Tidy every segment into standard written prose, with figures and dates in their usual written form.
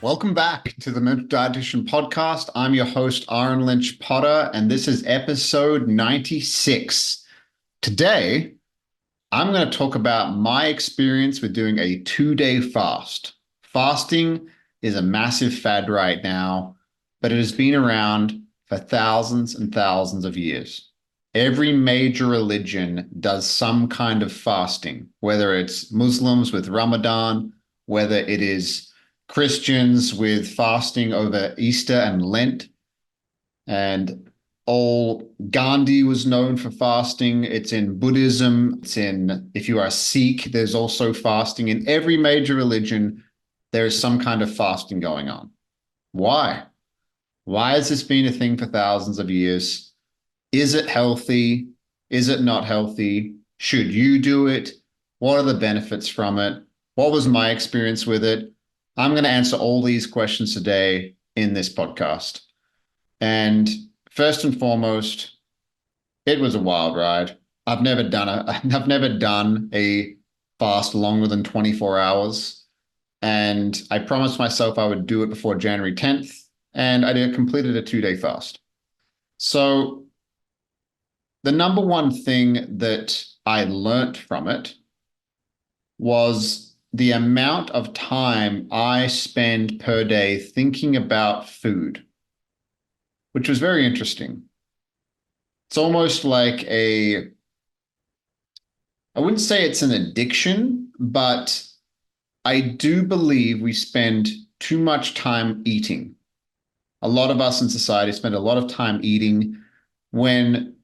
Welcome back to the Mental Dietitian Podcast. I'm your host, Ahren Lynch-potter, and this is episode 96. Today, I'm going to talk about my experience with doing a 2-day fast. Fasting is a massive fad right now, but it has been around for thousands and thousands of years. Every major religion does some kind of fasting, whether it's Muslims with Ramadan, whether it is Christians with fasting over Easter and Lent. And old Gandhi was known for fasting. It's in Buddhism. If you are a Sikh, there's also fasting. In every major religion, there is some kind of fasting going on. Why? Why has this been a thing for thousands of years? Is it healthy? Is it not healthy? Should you do it? What are the benefits from it? What was my experience with it? I'm going to answer all these questions today in this podcast. And first and foremost, it was a wild ride. I've never done a fast longer than 24 hours. And I promised myself I would do it before January 10th, and I completed a 2-day fast. So the number one thing that I learned from it was the amount of time I spend per day thinking about food, which was very interesting. It's almost like I wouldn't say it's an addiction, but I do believe we spend too much time eating. A lot of us in society spend a lot of time eating when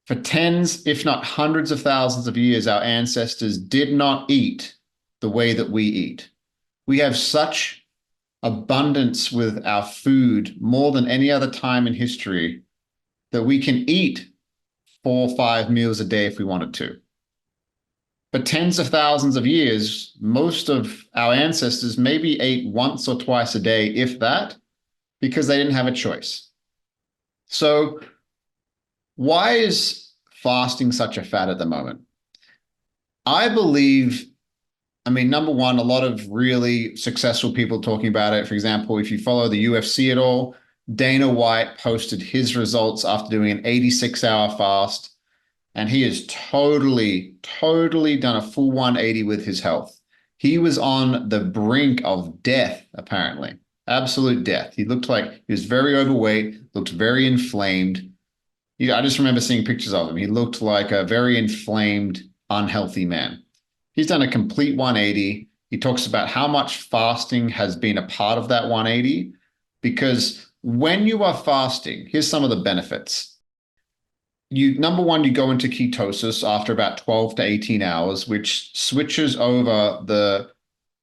for tens, if not hundreds of thousands of years, our ancestors did not eat the way that we eat. We have such abundance with our food more than any other time in history that we can eat 4 or 5 meals a day if we wanted to. For tens of thousands of years, most of our ancestors maybe ate once or twice a day, if that, because they didn't have a choice. So why is fasting such a fad at the moment? I believe, number one, a lot of really successful people talking about it. For example, if you follow the UFC at all, Dana White posted his results after doing an 86-hour fast, and he has totally done a full 180 with his health. He was on the brink of death, apparently. Absolute death. He looked like he was very overweight, looked very inflamed. I just remember seeing pictures of him. He looked like a very inflamed, unhealthy man. He's done a complete 180. He talks about how much fasting has been a part of that 180, because when you are fasting, here's some of the benefits. Number one, you go into ketosis after about 12 to 18 hours, which switches over the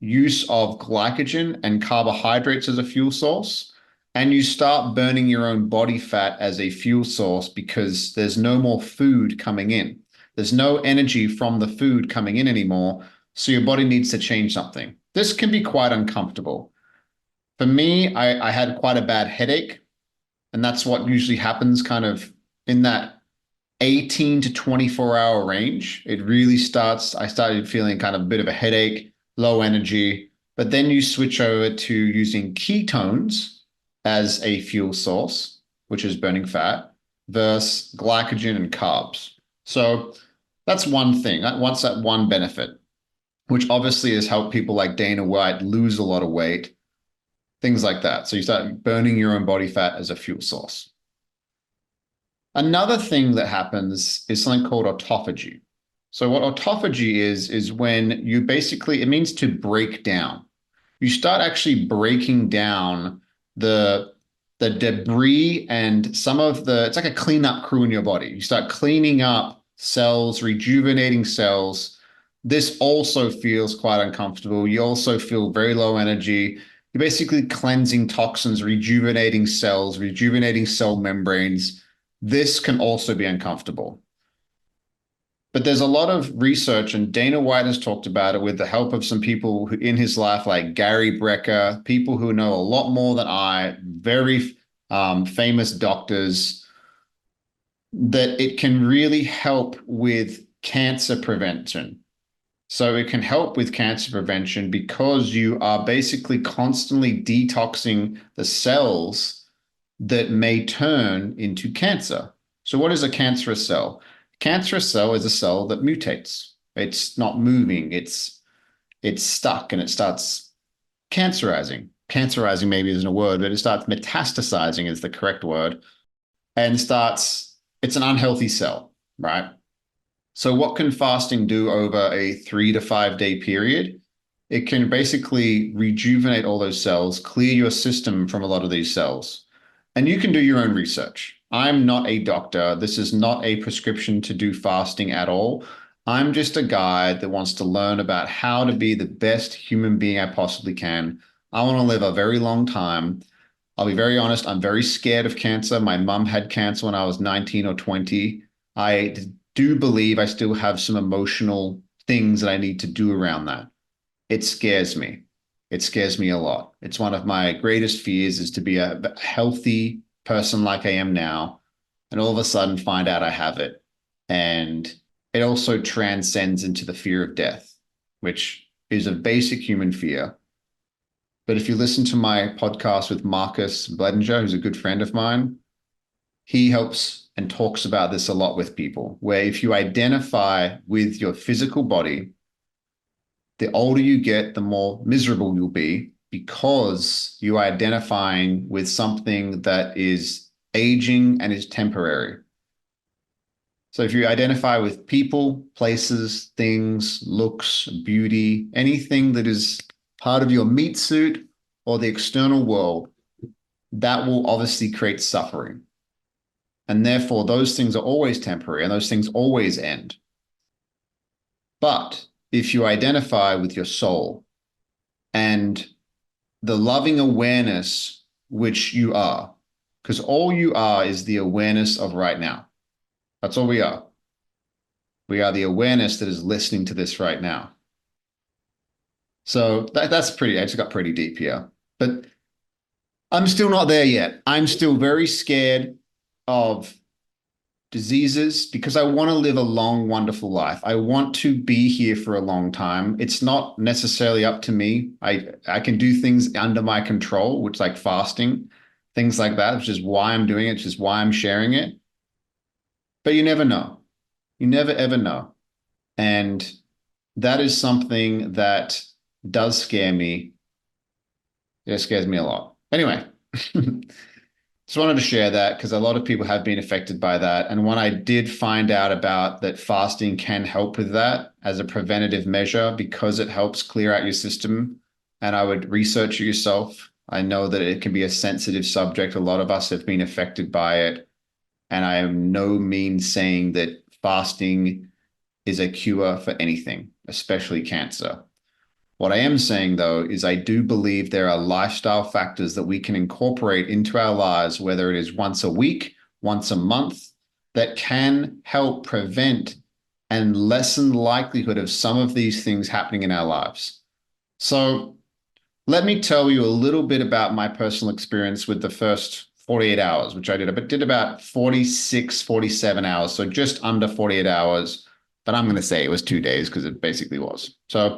use of glycogen and carbohydrates as a fuel source. And you start burning your own body fat as a fuel source because there's no more food coming in. There's no energy from the food coming in anymore, so your body needs to change something. This can be quite uncomfortable. For me, I had quite a bad headache, and that's what usually happens kind of in that 18 to 24-hour range. I started feeling kind of a bit of a headache, low energy, but then you switch over to using ketones as a fuel source, which is burning fat, versus glycogen and carbs. So that's one thing. That's that one benefit, which obviously has helped people like Dana White lose a lot of weight, things like that. So you start burning your own body fat as a fuel source. Another thing that happens is something called autophagy. So what autophagy is when it means to break down. You start actually breaking down the debris and it's like a cleanup crew in your body. You start cleaning up cells, rejuvenating cells. This also feels quite uncomfortable. You also feel very low energy. You're basically cleansing toxins, rejuvenating cells, rejuvenating cell membranes. This can also be uncomfortable. But there's a lot of research, and Dana White has talked about it with the help of some people in his life, like Gary Brecker, people who know a lot more than I, very famous doctors, that it can really help with cancer prevention. So it can help with cancer prevention because you are basically constantly detoxing the cells that may turn into cancer. So what is a cancerous cell? Cancerous cell is a cell that mutates. It's not moving. It's stuck and it starts cancerizing. Cancerizing maybe isn't a word, but it starts metastasizing is the correct word and starts, it's an unhealthy cell, right? So what can fasting do over a 3 to 5 day period? It can basically rejuvenate all those cells, clear your system from a lot of these cells. And you can do your own research. I'm not a doctor. This is not a prescription to do fasting at all. I'm just a guy that wants to learn about how to be the best human being I possibly can. I want to live a very long time. I'll be very honest, I'm very scared of cancer. My mum had cancer when I was 19 or 20. I do believe I still have some emotional things that I need to do around that. It scares me. It scares me a lot. It's one of my greatest fears is to be a healthy person like I am now, and all of a sudden find out I have it. And it also transcends into the fear of death, which is a basic human fear. But if you listen to my podcast with Marcus Bledinger, who's a good friend of mine, he helps and talks about this a lot with people, where if you identify with your physical body, the older you get, the more miserable you'll be because you're identifying with something that is aging and is temporary. So if you identify with people, places, things, looks, beauty, anything that is part of your meat suit or the external world, that will obviously create suffering. And therefore, those things are always temporary and those things always end. But if you identify with your soul and the loving awareness which you are, because all you are is the awareness of right now. That's all we are. We are the awareness that is listening to this right now. So that's pretty, I just got pretty deep here. But I'm still not there yet. I'm still very scared of diseases because I want to live a long, wonderful life. I want to be here for a long time. It's not necessarily up to me. I can do things under my control, which like fasting, things like that, which is why I'm doing it, which is why I'm sharing it. But you never know. You never ever know. And that is something that does scare me. It scares me a lot. Anyway, just wanted to share that because a lot of people have been affected by that. And when I did find out about that fasting can help with that as a preventative measure because it helps clear out your system, and I would research it yourself. I know that it can be a sensitive subject. A lot of us have been affected by it. And I am no means saying that fasting is a cure for anything, especially cancer. What I am saying, though, is I do believe there are lifestyle factors that we can incorporate into our lives, whether it is once a week, once a month, that can help prevent and lessen the likelihood of some of these things happening in our lives. So let me tell you a little bit about my personal experience with the first 48 hours, which I did about 46, 47 hours. So just under 48 hours, but I'm going to say it was 2 days because it basically was. So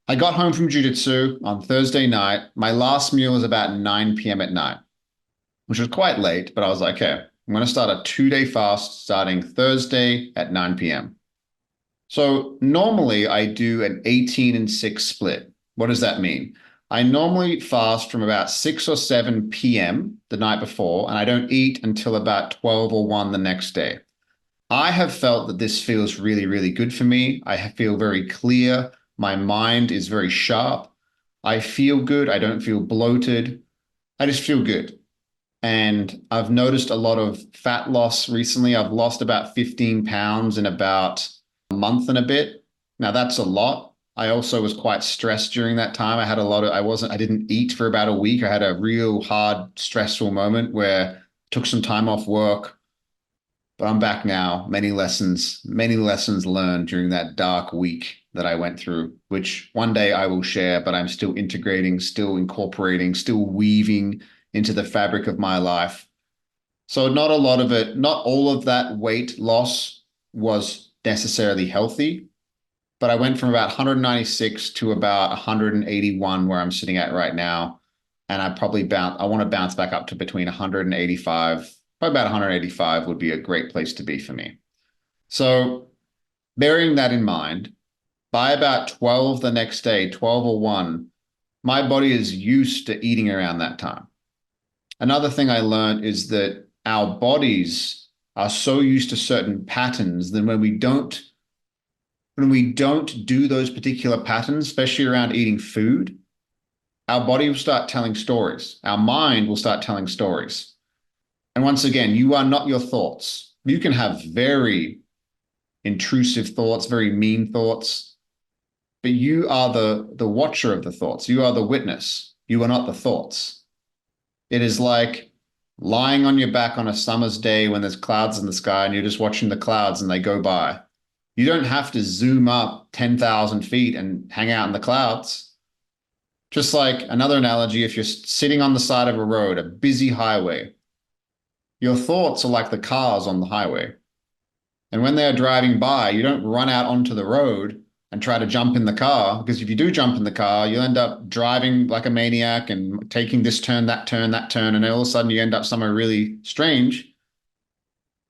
I got home from jiu-jitsu on Thursday night. My last meal was about 9 p.m. at night, which was quite late, but I was like, okay, I'm going to start a 2 day fast starting Thursday at 9 p.m. So normally I do an 18 and 6 split. What does that mean? I normally fast from about 6 or 7 p.m. the night before, and I don't eat until about 12 or 1 the next day. I have felt that this feels really, really good for me. I feel very clear. My mind is very sharp. I feel good. I don't feel bloated. I just feel good. And I've noticed a lot of fat loss recently. I've lost about 15 pounds in about a month and a bit. Now that's a lot. I also was quite stressed during that time. I didn't eat for about a week. I had a real hard, stressful moment where I took some time off work, but I'm back now. Many lessons learned during that dark week that I went through, which one day I will share, but I'm still integrating, still incorporating, still weaving into the fabric of my life. So not all of that weight loss was necessarily healthy, but I went from about 196 to about 181 where I'm sitting at right now. And I want to bounce back up to between 185, probably about 185 would be a great place to be for me. So bearing that in mind, by about 12 the next day, 12 or 1, my body is used to eating around that time. Another thing I learned is that our bodies are so used to certain patterns that when we don't do those particular patterns, especially around eating food, our body will start telling stories. Our mind will start telling stories. And once again, you are not your thoughts. You can have very intrusive thoughts, very mean thoughts, but you are the watcher of the thoughts. You are the witness. You are not the thoughts. It is like lying on your back on a summer's day when there's clouds in the sky and you're just watching the clouds and they go by. You don't have to zoom up 10,000 feet and hang out in the clouds. Just like another analogy, if you're sitting on the side of a road, a busy highway, your thoughts are like the cars on the highway. And when they are driving by, you don't run out onto the road and try to jump in the car, because if you do jump in the car, you'll end up driving like a maniac and taking this turn, that turn, that turn, and all of a sudden you end up somewhere really strange.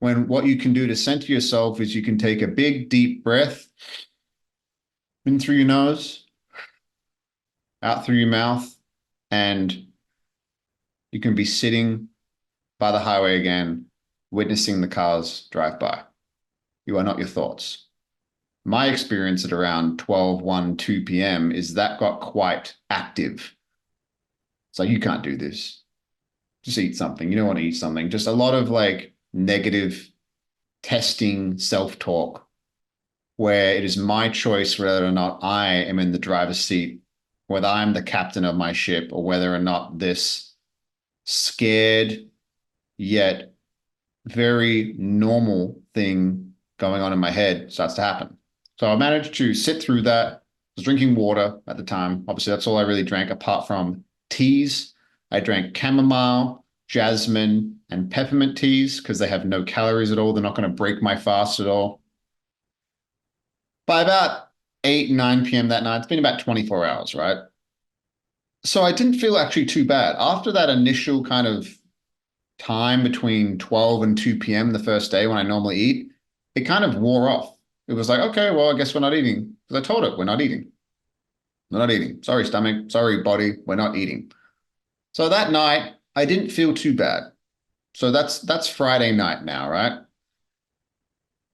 When what you can do to center yourself is you can take a big, deep breath in through your nose, out through your mouth, and you can be sitting by the highway again, witnessing the cars drive by. You are not your thoughts. My experience at around 12, 1, 2 p.m. is that got quite active. It's like, you can't do this. Just eat something. You don't want to eat something. Just a lot of like negative testing self-talk where it is my choice whether or not I am in the driver's seat, whether I'm the captain of my ship, or whether or not this scared yet very normal thing going on in my head starts to happen. So I managed to sit through that. I was drinking water at the time. Obviously, that's all I really drank apart from teas. I drank chamomile, jasmine, and peppermint teas because they have no calories at all. They're not going to break my fast at all. By about 8, 9 p.m. that night, it's been about 24 hours, right? So I didn't feel actually too bad. After that initial kind of time between 12 and 2 p.m. the first day when I normally eat, it kind of wore off. It was like, okay, well, I guess we're not eating. Because I told it, we're not eating. We're not eating. Sorry, stomach. Sorry, body. We're not eating. So that night, I didn't feel too bad. So that's Friday night now, right?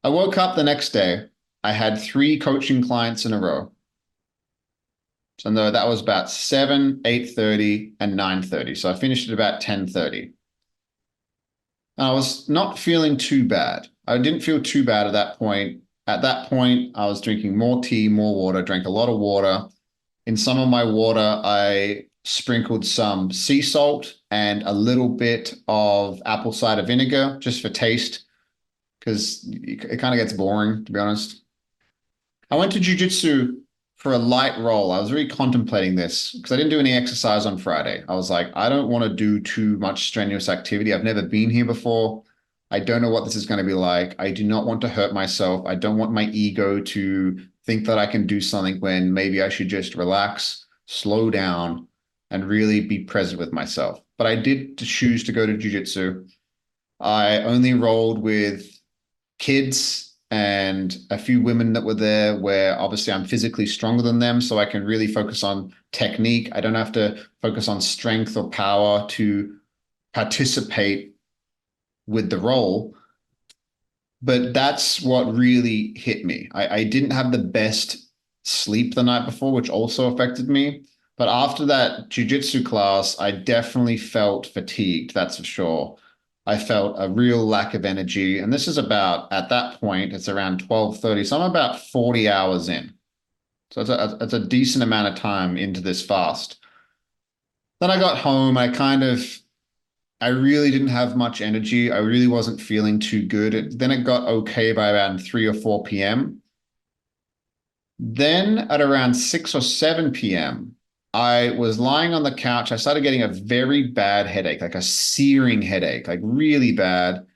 I woke up the next day. I had 3 coaching clients in a row. So no, that was about 7, 8:30, and 9:30. So I finished at about 10:30. And I was not feeling too bad. I didn't feel too bad at that point. At that point, I was drinking more tea, more water, drank a lot of water. In some of my water, I sprinkled some sea salt and a little bit of apple cider vinegar just for taste, because it kind of gets boring, to be honest. I went to jiu-jitsu for a light roll. I was really contemplating this because I didn't do any exercise on Friday. I was like, I don't want to do too much strenuous activity. I've never been here before. I don't know what this is going to be like. I do not want to hurt myself. I don't want my ego to think that I can do something when maybe I should just relax, slow down, and really be present with myself. But I did choose to go to jiu-jitsu. I only rolled with kids and a few women that were there where obviously I'm physically stronger than them, so I can really focus on technique. I don't have to focus on strength or power to participate with the role. But that's what really hit me. I didn't have the best sleep the night before, which also affected me. But after that jiu-jitsu class, I definitely felt fatigued, that's for sure. I felt a real lack of energy. And this is about, at that point, it's around 12:30. So I'm about 40 hours in. So it's a decent amount of time into this fast. Then I got home. I really didn't have much energy. I really wasn't feeling too good. Then it got okay by around 3 or 4 p.m. Then at around 6 or 7 p.m., I was lying on the couch. I started getting a very bad headache, like a searing headache, like really bad.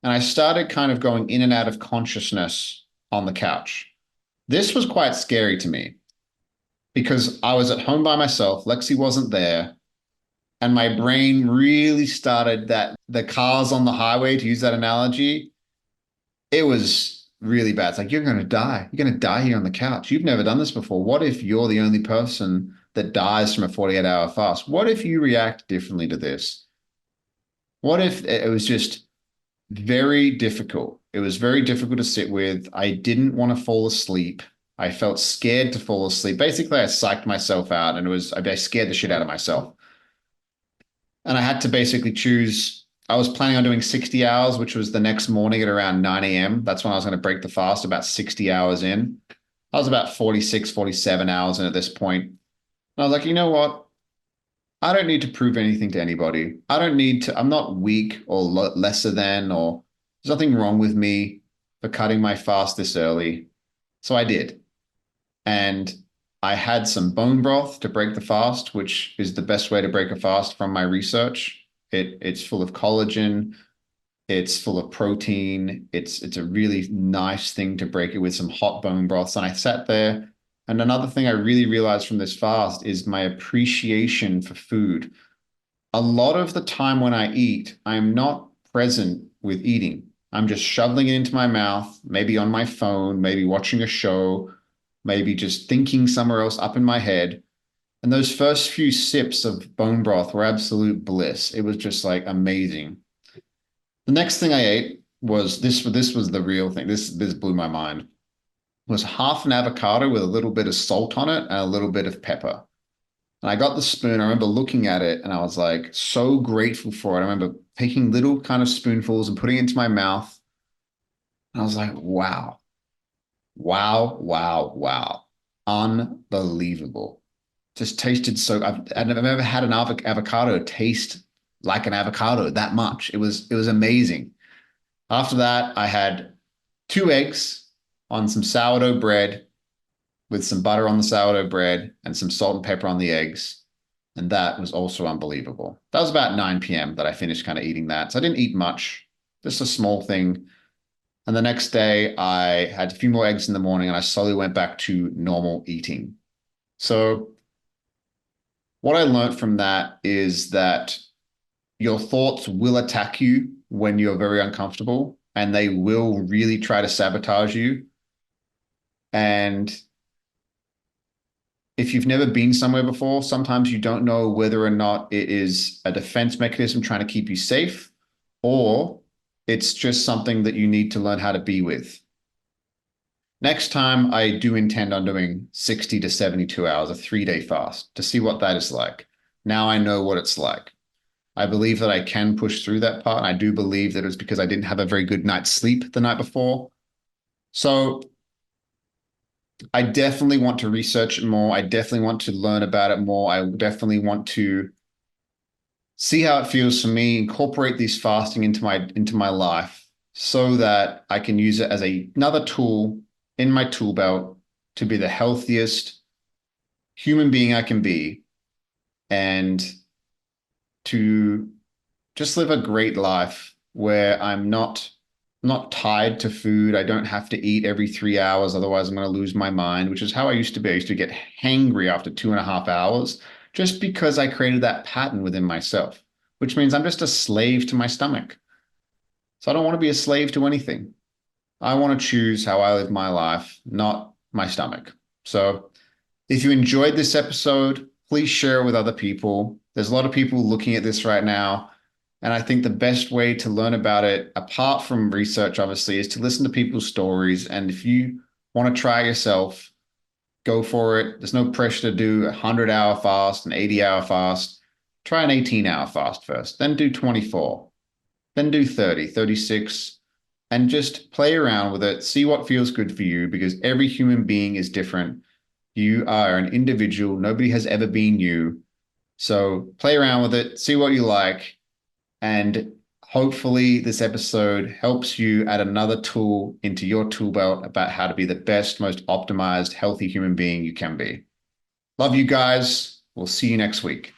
And I started kind of going in and out of consciousness on the couch. This was quite scary to me because I was at home by myself. Lexi wasn't there. And my brain really started that the cars on the highway, to use that analogy, it was really bad. It's like, you're going to die. You're going to die here on the couch. You've never done this before. What if you're the only person that dies from a 48-hour fast? What if you react differently to this? What if it was just very difficult? It was very difficult to sit with. I didn't want to fall asleep. I felt scared to fall asleep. Basically, I psyched myself out and I scared the shit out of myself. And I had to basically choose. I was planning on doing 60 hours, which was the next morning at around 9 a.m. That's when I was going to break the fast, about 60 hours in. I was about 46, 47 hours in at this point. And I was like, you know what? I don't need to prove anything to anybody. I don't need to, I'm not weak or lesser than, or there's nothing wrong with me for cutting my fast this early. So I did. And I had some bone broth to break the fast, which is the best way to break a fast from my research. It's full of collagen, it's full of protein. It's a really nice thing to break it with some hot bone broths. And I sat there. And another thing I really realized from this fast is my appreciation for food. A lot of the time when I eat, I'm not present with eating. I'm just shoveling it into my mouth, maybe on my phone, maybe watching a show, maybe just thinking somewhere else up in my head. And those first few sips of bone broth were absolute bliss. It was just like amazing. The next thing I ate was this. This was the real thing. This blew my mind. Was half an avocado with a little bit of salt on it and a little bit of pepper. And I got the spoon. I remember looking at it and I was like so grateful for it. I remember taking little kind of spoonfuls and putting it into my mouth. And I was like, wow, wow, wow, wow. Unbelievable. Just tasted so, I've never had an avocado taste like an avocado that much. It was amazing. After that, I had 2 eggs on some sourdough bread with some butter on the sourdough bread and some salt and pepper on the eggs. And that was also unbelievable. That was about 9 p.m. that I finished kind of eating that. So I didn't eat much, just a small thing. And the next day, I had a few more eggs in the morning and I slowly went back to normal eating. So what I learned from that is that your thoughts will attack you when you're very uncomfortable and they will really try to sabotage you. And if you've never been somewhere before, sometimes you don't know whether or not it is a defense mechanism trying to keep you safe, or it's just something that you need to learn how to be with. Next time, I do intend on doing 60 to 72 hours, a 3-day fast, to see what that is like. Now I know what it's like. I believe that I can push through that part. And I do believe that it was because I didn't have a very good night's sleep the night before. So I definitely want to research it more. I definitely want to learn about it more. I definitely want to see how it feels for me, incorporate this fasting into my life so that I can use it as another tool in my tool belt to be the healthiest human being I can be and to just live a great life where I'm not tied to food. I don't have to eat every 3 hours, otherwise I'm going to lose my mind, which is how I used to be. I used to get hangry after 2.5 hours just because I created that pattern within myself, which means I'm just a slave to my stomach. So I don't want to be a slave to anything. I want to choose how I live my life, not my stomach. So if you enjoyed this episode, please share it with other people. There's a lot of people looking at this right now. And I think the best way to learn about it, apart from research, obviously, is to listen to people's stories. And if you want to try yourself, go for it. There's no pressure to do a 100-hour fast, an 80-hour fast. Try an 18-hour fast first, then do 24, then do 30, 36, and just play around with it. See what feels good for you because every human being is different. You are an individual. Nobody has ever been you. So play around with it, see what you like. And hopefully this episode helps you add another tool into your tool belt about how to be the best, most optimized, healthy human being you can be. Love you guys. We'll see you next week.